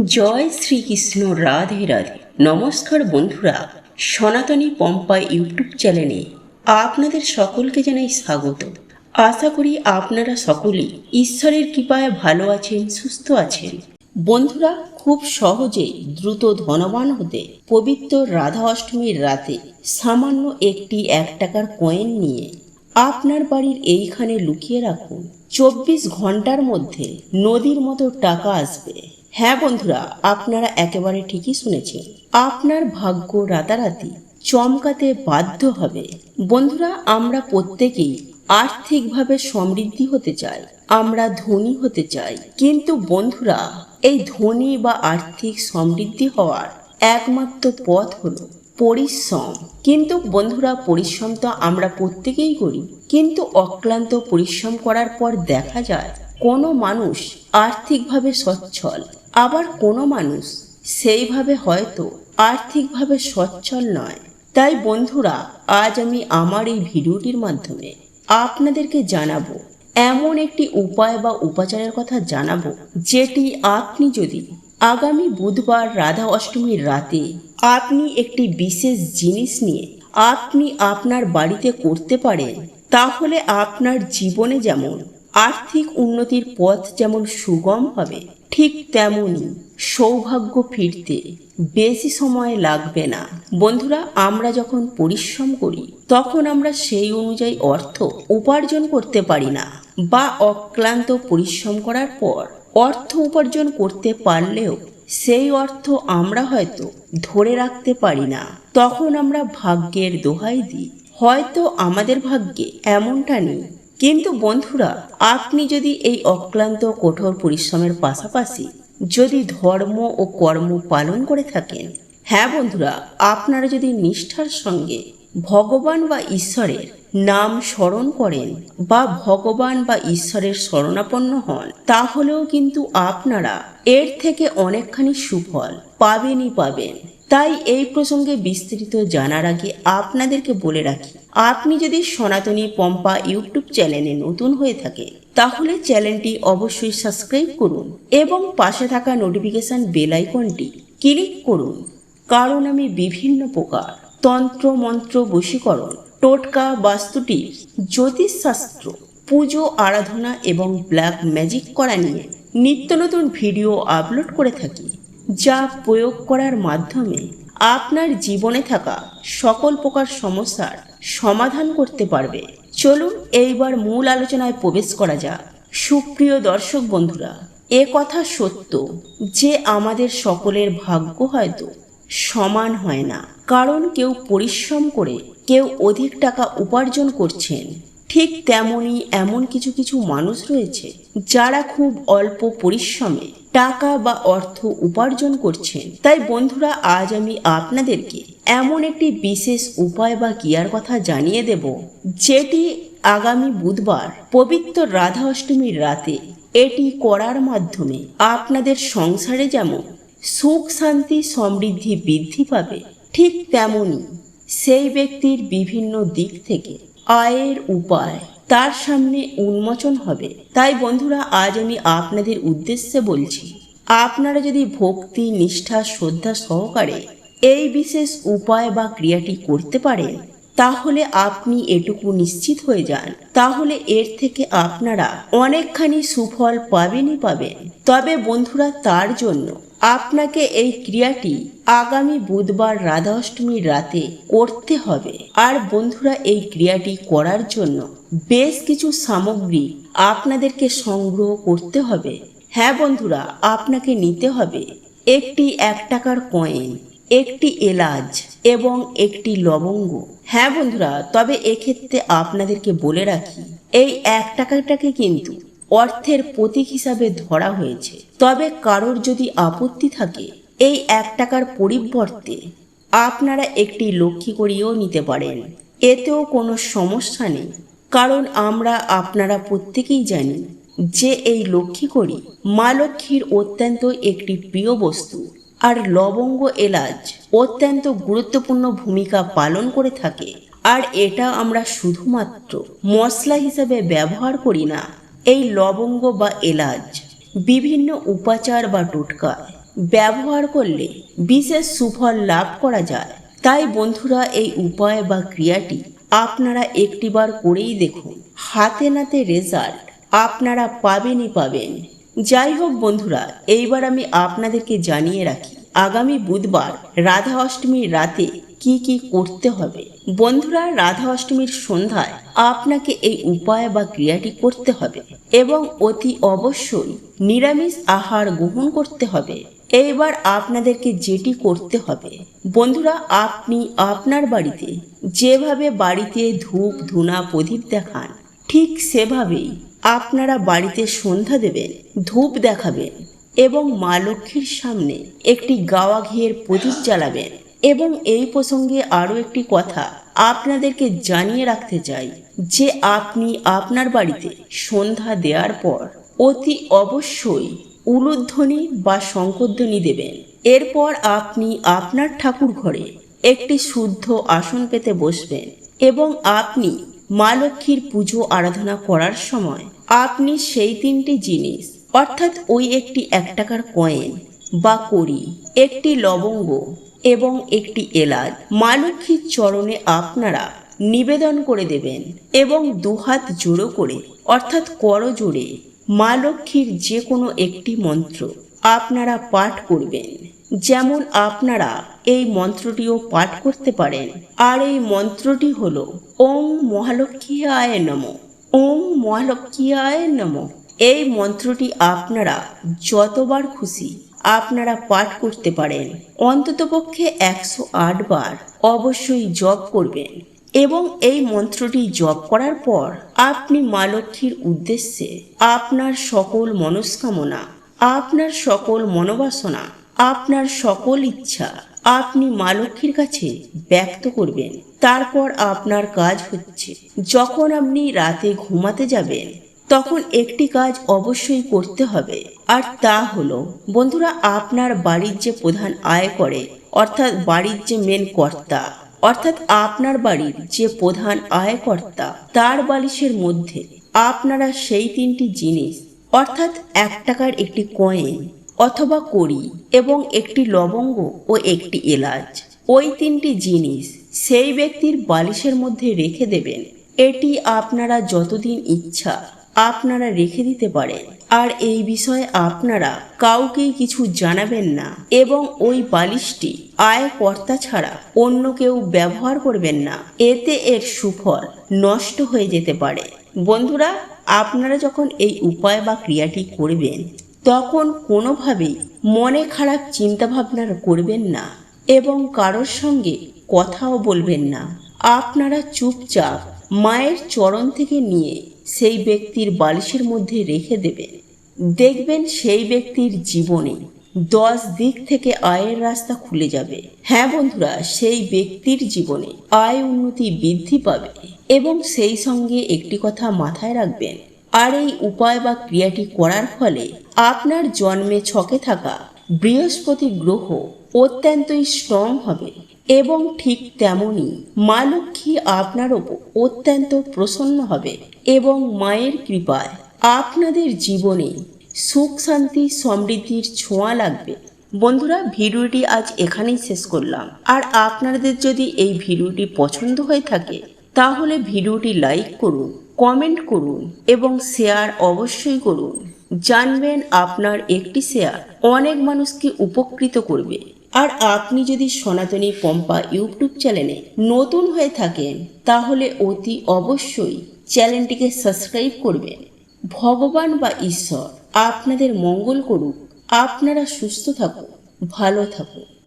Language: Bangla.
জয় শ্রীকৃষ্ণ, রাধে রাধে। নমস্কার বন্ধুরা, সনাতনী পম্পা ইউটিউব চ্যানেলে আপনাদের সকলকে জানাই স্বাগত। আশা করি আপনারা সকলেই ঈশ্বরের কৃপায় ভালো আছেন, সুস্থ আছেন। বন্ধুরা, খুব সহজেই দ্রুত ধনবান হতে পবিত্র রাধা অষ্টমীর রাতে সামান্য একটি 1 টাকার কয়েন নিয়ে আপনার বাড়ির এইখানে লুকিয়ে রাখুন। 24 ঘন্টার মধ্যে নদীর মতো টাকা আসবে। হ্যাঁ বন্ধুরা, আপনারা একেবারে ঠিকই শুনেছেন। আপনার ভাগ্য রাতারাতি চমকাতে বাধ্য হবে। বন্ধুরা, আমরা প্রত্যেকেই আর্থিকভাবে সমৃদ্ধি হতে চাই, আমরা ধনী হতে চাই। কিন্তু বন্ধুরা, এই ধনী বা আর্থিক সমৃদ্ধি হওয়ার একমাত্র পথ হলো পরিশ্রম। কিন্তু বন্ধুরা, পরিশ্রম তো আমরা প্রত্যেকেই করি, কিন্তু অক্লান্ত পরিশ্রম করার পর দেখা যায় কোনো মানুষ আর্থিকভাবে সচ্ছল, আবার কোনো মানুষ সেইভাবে হয়তো আর্থিকভাবে সচ্ছল নয়। তাই বন্ধুরা, আজ আমি আমার এই ভিডিওটির মাধ্যমে আপনাদেরকে জানাবো এমন একটি উপায় বা উপাচারের কথা জানাবো, যেটি আপনি যদি আগামী বুধবার রাধা অষ্টমীর রাতে আপনি একটি বিশেষ জিনিস নিয়ে আপনি আপনার বাড়িতে করতে পারেন, তাহলে আপনার জীবনে যেমন আর্থিক উন্নতির পথ যেমন সুগম হবে, ঠিক তেমনই সৌভাগ্য ফিরতে বেশি সময় লাগবে না। বন্ধুরা, আমরা যখন পরিশ্রম করি তখন আমরা সেই অনুযায়ী অর্থ উপার্জন করতে পারি না, বা অক্লান্ত পরিশ্রম করার পর অর্থ উপার্জন করতে পারলেও সেই অর্থ আমরা হয়তো ধরে রাখতে পারি না। তখন আমরা ভাগ্যের দোহাই দিই, হয়তো আমাদের ভাগ্যে এমনটা নেই। কিন্তু বন্ধুরা, আপনি যদি এই অক্লান্ত কঠোর পরিশ্রমের পাশাপাশি যদি ধর্ম ও কর্ম পালন করে থাকেন, হ্যাঁ বন্ধুরা, আপনারা যদি নিষ্ঠার সঙ্গে ভগবান বা ঈশ্বরের নাম স্মরণ করেন বা ভগবান বা ঈশ্বরের শরণাপন্ন হন, তাহলেও কিন্তু আপনারা এর থেকে অনেকখানি সুফল পাবেনই পাবেন। তাই এই প্রসঙ্গে বিস্তারিত জানার আগে আপনাদেরকে বলে রাখি, আপনি যদি সনাতনী পম্পা ইউটিউব চ্যানেলে নতুন হয়ে থাকে তাহলে চ্যানেলটি অবশ্যই সাবস্ক্রাইব করুন এবং পাশে থাকা নোটিফিকেশন বেল আইকনটি ক্লিক করুন। কারণ আমি বিভিন্ন প্রকার তন্ত্র মন্ত্র, বশীকরণ, টোটকা, বাস্তুটিপস, জ্যোতিষশাস্ত্র, পুজো আরাধনা এবং ব্ল্যাক ম্যাজিক করা নিয়ে নিত্য নতুন ভিডিও আপলোড করে থাকি, যা প্রয়োগ করার মাধ্যমে আপনার জীবনে থাকা সকল প্রকার সমস্যার সমাধান করতে পারবে। চলুন এইবার মূল আলোচনায় প্রবেশ করা যাক। সুপ্রিয় দর্শক বন্ধুরা, এ কথা সত্য যে আমাদের সকলের ভাগ্য হয়তো সমান হয় না, কারণ কেউ পরিশ্রম করে কেউ অধিক টাকা উপার্জন করছেন, ঠিক তেমনি এমন কিছু কিছু মানুষ রয়েছে যারা খুব অল্প পরিশ্রমে টাকা বা অর্থ উপার্জন করছেন। তাই বন্ধুরা, আজ আমি আপনাদেরকে এমন একটি বিশেষ উপায় বা ক্রিয়ার কথা জানিয়ে দেব, যেটি আগামী বুধবার পবিত্র রাধা অষ্টমীর রাতে এটি করার মাধ্যমে আপনাদের সংসারে যেমন সুখ শান্তি সমৃদ্ধি বৃদ্ধি পাবে, ঠিক তেমনি সেই ব্যক্তির বিভিন্ন দিক থেকে আয়ের উপায় তার সামনে উন্মোচন হবে। তাই বন্ধুরা, আজ আমি আপনাদের উদ্দেশ্যে বলছি, আপনারা যদি ভক্তি, নিষ্ঠা, শ্রদ্ধা সহকারে এই বিশেষ উপায় বা ক্রিয়াটি করতে পারেন, তাহলে আপনি এটুকু নিশ্চিত হয়ে যান, তাহলে এর থেকে আপনারা অনেকখানি সুফল পাবেনই পাবেন। তবে বন্ধুরা, তার জন্য আপনাকে এই ক্রিয়াটি আগামী বুধবার রাধা অষ্টমীর রাতে করতে হবে। আর বন্ধুরা, এই ক্রিয়াটি করার জন্য বেশ কিছু সামগ্রী আপনাদেরকে সংগ্রহ করতে হবে। হ্যাঁ বন্ধুরা, আপনাকে নিতে হবে একটি 1 টাকার কয়েন, একটি এলাচ এবং একটি লবঙ্গ। হ্যাঁ বন্ধুরা, তবে এক্ষেত্রে আপনাদেরকে বলে রাখি, এই 1 টাকাটাকে কিন্তু অর্থের প্রতীক হিসাবে ধরা হয়েছে। তবে কারোর যদি আপত্তি থাকে, এই 1 টাকার পরিবর্তে আপনারা একটি লক্ষ্মী করিও নিতে পারেন, এতেও কোনো সমস্যা নেই। কারণ আমরা আপনারা প্রত্যেকেই জানি যে এই লক্ষ্মী করি মা লক্ষ্মীর অত্যন্ত একটি প্রিয় বস্তু, আর লবঙ্গ, এলাচ অত্যন্ত গুরুত্বপূর্ণ ভূমিকা পালন করে থাকে। আর এটা আমরা শুধুমাত্র মশলা হিসেবে ব্যবহার করি না, এই লবঙ্গ বা এলাচ বিভিন্ন উপাচার বা টোটকায় ব্যবহার করলে বিশেষ সুফল লাভ করা যায়। তাই বন্ধুরা, এই উপায় বা ক্রিয়াটি আপনারা একটিবার করেই দেখুন, হাতে নাতে রেজাল্ট আপনারা পাবেনই পাবেন। যাই হোক বন্ধুরা, এইবার আমি আপনাদেরকে জানিয়ে রাখি আগামী বুধবার রাধা অষ্টমীর রাতে কি কি করতে হবে। বন্ধুরা, রাধা অষ্টমীর সন্ধ্যায় আপনাকে এই উপায় বা ক্রিয়াটি করতে হবে এবং অতি অবশ্যই নিরামিষ আহার গ্রহণ করতে হবে। এইবার আপনাদেরকে যেটি করতে হবে বন্ধুরা, আপনি আপনার বাড়িতে যেভাবে বাড়িতে ধূপ ধুনা প্রদীপ দেখান ঠিক সেভাবেই আপনারা বাড়িতে সন্ধ্যা দেবেন, ধূপ দেখাবেন এবং মা লক্ষ্মীর সামনে একটি গাওয়া ঘিয়ের প্রদীপ জ্বালাবেন। এবং এই প্রসঙ্গে আরও একটি কথা আপনাদেরকে জানিয়ে রাখতে চাই যে আপনি আপনার বাড়িতে সন্ধ্যা দেওয়ার পর অতি অবশ্যই উলুধ্বনি বা শঙ্খধ্বনি দেবেন। এরপর আপনি আপনার ঠাকুর ঘরে একটি শুদ্ধ আসন পেতে বসবেন এবং আপনি মা লক্ষ্মীর পুজো আরাধনা করার সময় আপনি সেই তিনটি জিনিস অর্থাৎ ওই একটি 1 টাকার কয়েন বা কড়ি, একটি লবঙ্গ এবং একটি এলাচ মা লক্ষ্মীর চরণে আপনারা নিবেদন করে দেবেন এবং দুহাত জোড়ো করে অর্থাৎ করজোড়ে মা লক্ষ্মীর যে কোনো একটি মন্ত্র আপনারা পাঠ করবেন। যেমন আপনারা এই মন্ত্রটিও পাঠ করতে পারেন, আর এই মন্ত্রটি হলো ওং মহালক্ষ্মীয়ায় নমঃ, ওং মহালক্ষ্মীয়ায় নমঃ। এই মন্ত্রটি আপনারা যতবার খুশি আপনারা পাঠ করতে পারেন, অন্ততপক্ষে 108 বার অবশ্যই জপ করবেন। এবং এই মন্ত্রটি জপ করার পর আপনি মা লক্ষ্মীর উদ্দেশ্যে আপনার সকল মনস্কামনা, আপনার সকল মনোবাসনা, আপনার সকল ইচ্ছা আপনি মা লক্ষ্মীর কাছে ব্যক্ত করবেন। তারপর আপনার কাজ হচ্ছে, যখন আপনি রাতে ঘুমাতে যাবেন তখন একটি কাজ অবশ্যই করতে হবে, আর তা হলো বন্ধুরা, আপনার বাড়ির যে প্রধান আয় করে অর্থাৎ বাড়ির যে মেন কর্তা অর্থাৎ আপনার বাড়ির যে প্রধান আয়কর্তা তার বালিশের মধ্যে আপনারা সেই তিনটি জিনিস অর্থাৎ 1 টাকার একটি কয়েন অথবা কড়ি এবং একটি লবঙ্গ ও একটি এলাচ, ওই তিনটি জিনিস সেই ব্যক্তির বালিশের মধ্যে রেখে দেবেন। এটি আপনারা যতদিন ইচ্ছা আপনারা রেখে দিতে পারেন, আর এই বিষয়ে আপনারা কাউকেই কিছু জানাবেন না এবং ওই বালিশটি আয়কর্তা ছাড়া অন্য কেউ ব্যবহার করবেন না, এতে এর সুফল নষ্ট হয়ে যেতে পারে। বন্ধুরা, আপনারা যখন এই উপায় বা ক্রিয়াটি করবেন তখন কোনোভাবেই মনে খারাপ চিন্তাভাবনা করবেন না এবং কারোর সঙ্গে কথাও বলবেন না। আপনারা চুপচাপ মায়ের চরণ থেকে নিয়ে সেই ব্যক্তির বালিশের মধ্যে রেখে দেবেন। দেখবেন সেই ব্যক্তির জীবনে 10 দিক থেকে আয়ের রাস্তা খুলে যাবে। হ্যাঁ বন্ধুরা, সেই ব্যক্তির জীবনে আয় উন্নতি বৃদ্ধি পাবে। এবং সেই সঙ্গে একটি কথা মাথায় রাখবেন, আর এই উপায় বা ক্রিয়াটি করার ফলে আপনার জন্মে ছকে থাকা বৃহস্পতি গ্রহ অত্যন্তই স্ট্রং হবে এবং ঠিক তেমনই মা লক্ষ্মী আপনার ওপর অত্যন্ত প্রসন্ন হবে এবং মায়ের কৃপায় আপনাদের জীবনে সুখ শান্তি সমৃদ্ধির ছোঁয়া লাগবে। বন্ধুরা, ভিডিওটি আজ এখানেই শেষ করলাম। আর আপনাদের যদি এই ভিডিওটি পছন্দ হয়ে থাকে তাহলে ভিডিওটি লাইক করুন, কমেন্ট করুন এবং শেয়ার অবশ্যই করুন। জানবেন আপনার একটি শেয়ার অনেক মানুষকে উপকৃত করবে। আর আপনি যদি সনাতনী পম্পা ইউটিউব চ্যানেলে নতুন হয়ে থাকেন তাহলে অতি অবশ্যই চ্যানেলটিকে সাবস্ক্রাইব করবেন। ভগবান বা ঈশ্বর আপনাদের মঙ্গল করুক। আপনারা সুস্থ থাকুন, ভালো থাকুন।